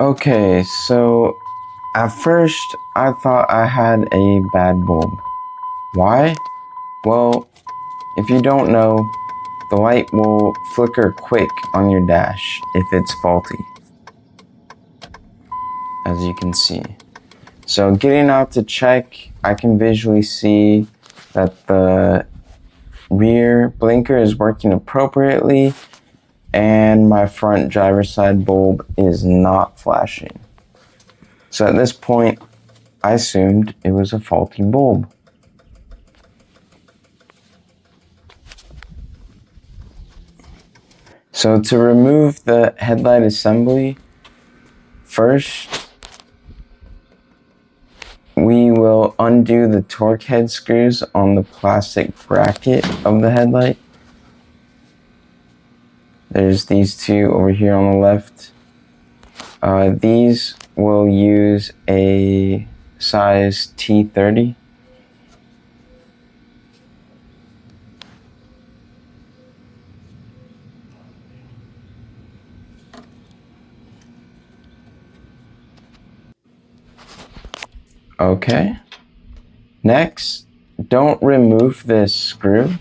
Okay, so at first I thought I had a bad bulb. Why? Well, if you don't know, the light will flicker quick on your dash if it's faulty, as you can see. So getting out to check, I can visually see that the rear blinker is working appropriately and my front driver's side bulb is not flashing. So at this point, I assumed it was a faulty bulb. So to remove the headlight assembly, first we will undo the torque head screws on the plastic bracket of the headlight. There's these two over here on the left. These will use a size T30. Okay. Next, don't remove this screw,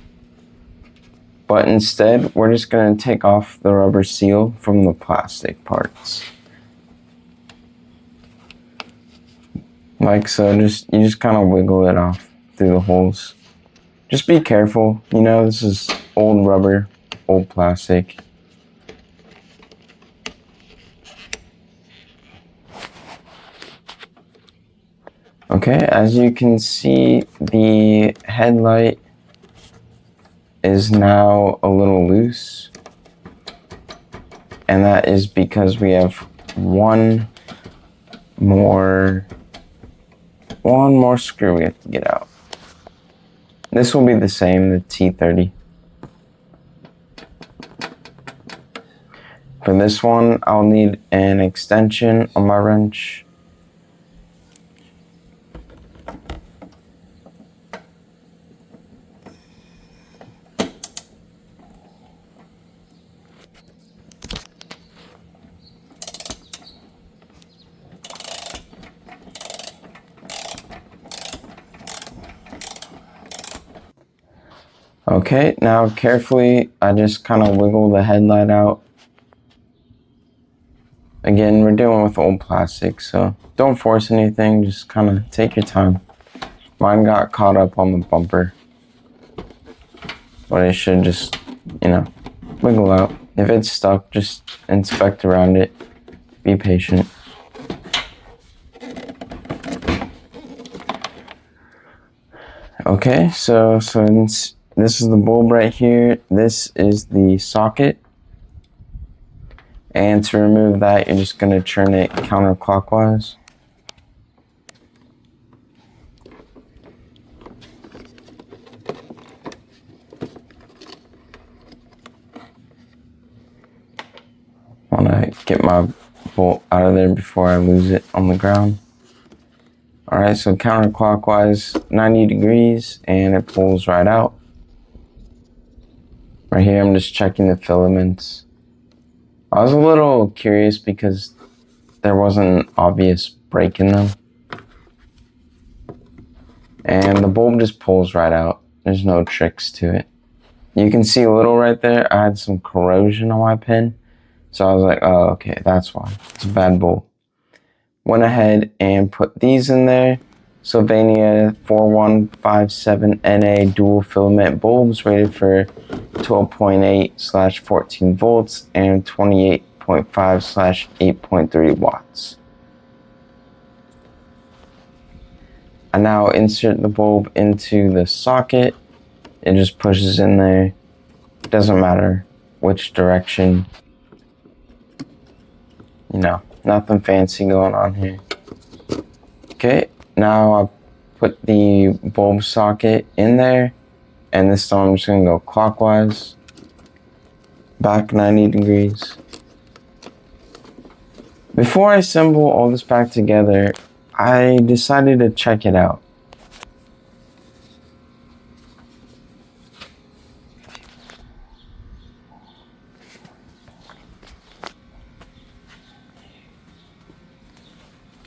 but instead we're just going to take off the rubber seal from the plastic parts. Like so, you just kind of wiggle it off through the holes. Just be careful, you know, this is old rubber, old plastic. Okay, as you can see, the headlight is now a little loose. And that is because we have one more screw we have to get out. This will be the same, the T30. For this one, I'll need an extension on my wrench. Okay, now carefully, I just kind of wiggle the headlight out. Again, we're dealing with old plastic, so don't force anything, just kind of take your time. Mine got caught up on the bumper, but it should just, wiggle out. If it's stuck, just inspect around it. Be patient. Okay, so this is the bulb right here. This is the socket. And to remove that, you're just going to turn it counterclockwise. Want to get my bolt out of there before I lose it on the ground. Alright, so counterclockwise, 90 degrees, and it pulls right out. Right here, I'm just checking the filaments. I was a little curious because there wasn't an obvious break in them. And the bulb just pulls right out. There's no tricks to it. You can see a little right there. I had some corrosion on my pin. So I was like, oh, okay, that's why. It's a bad bulb. Went ahead and put these in there. Sylvania 4157NA dual filament bulbs rated for 12.8/14 volts and 28.5/8.3 watts. I now insert the bulb into the socket. It just pushes in there. It doesn't matter which direction. Nothing fancy going on here. Okay, now I put the bulb socket in there, and this time I'm just gonna go clockwise, back 90 degrees. Before I assemble all this back together, I decided to check it out.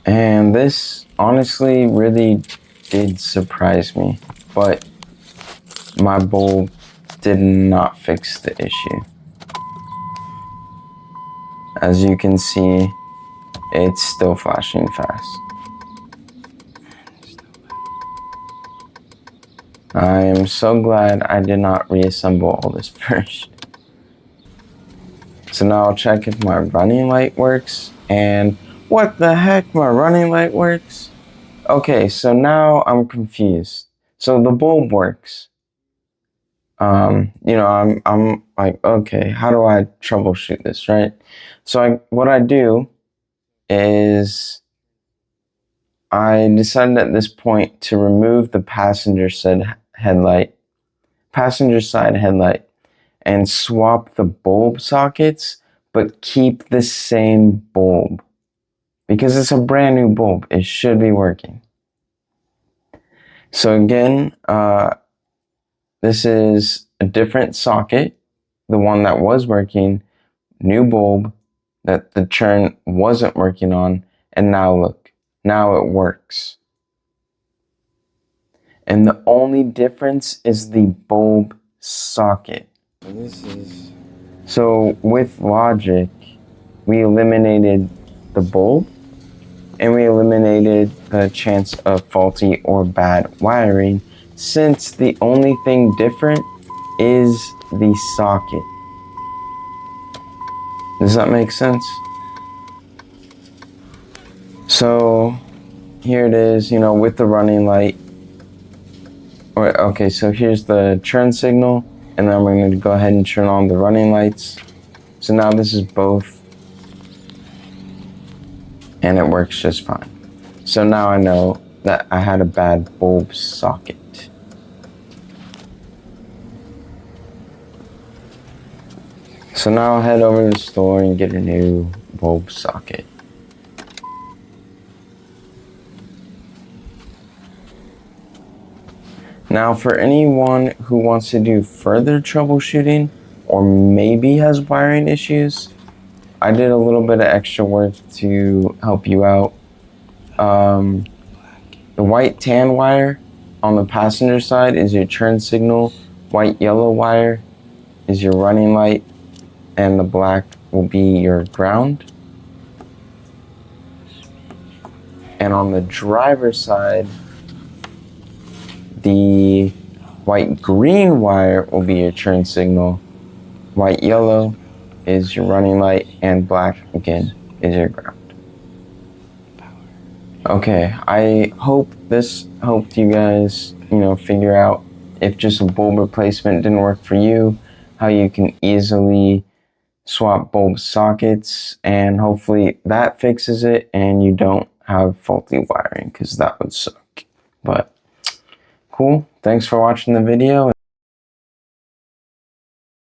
And this honestly really did surprise me, but my bulb did not fix the issue. As you can see, it's still flashing fast. I am so glad I did not reassemble all this first. So now I'll check if my running light works. And what the heck, my running light works? Okay, so now I'm confused. So the bulb works. I'm like, okay, how do I troubleshoot this, right? So what I do is I decided at this point to remove the passenger side headlight, and swap the bulb sockets, but keep the same bulb. Because it's a brand new bulb, it should be working. So again, this is a different socket, the one that was working, new bulb that the churn wasn't working on, and now look, now it works. And the only difference is the bulb socket. So with logic, we eliminated the bulb and we eliminated the chance of faulty or bad wiring, since the only thing different is the socket. Does that make sense? So here it is, with the running light. Okay, so here's the churn signal, and then we're going to go ahead and turn on the running lights. So now this is both, and it works just fine. So now I know that I had a bad bulb socket. So now I'll head over to the store and get a new bulb socket. Now for anyone who wants to do further troubleshooting or maybe has wiring issues, I did a little bit of extra work to help you out. The white tan wire on the passenger side is your churn signal, white yellow wire is your running light, and the black will be your ground. And on the driver's side, the white green wire will be your churn signal, white yellow is your running light, and black again is your ground. Okay, I hope this helped you guys, figure out if just a bulb replacement didn't work for you, how you can easily swap bulb sockets, and hopefully that fixes it and you don't have faulty wiring, because that would suck. But cool, thanks for watching the video.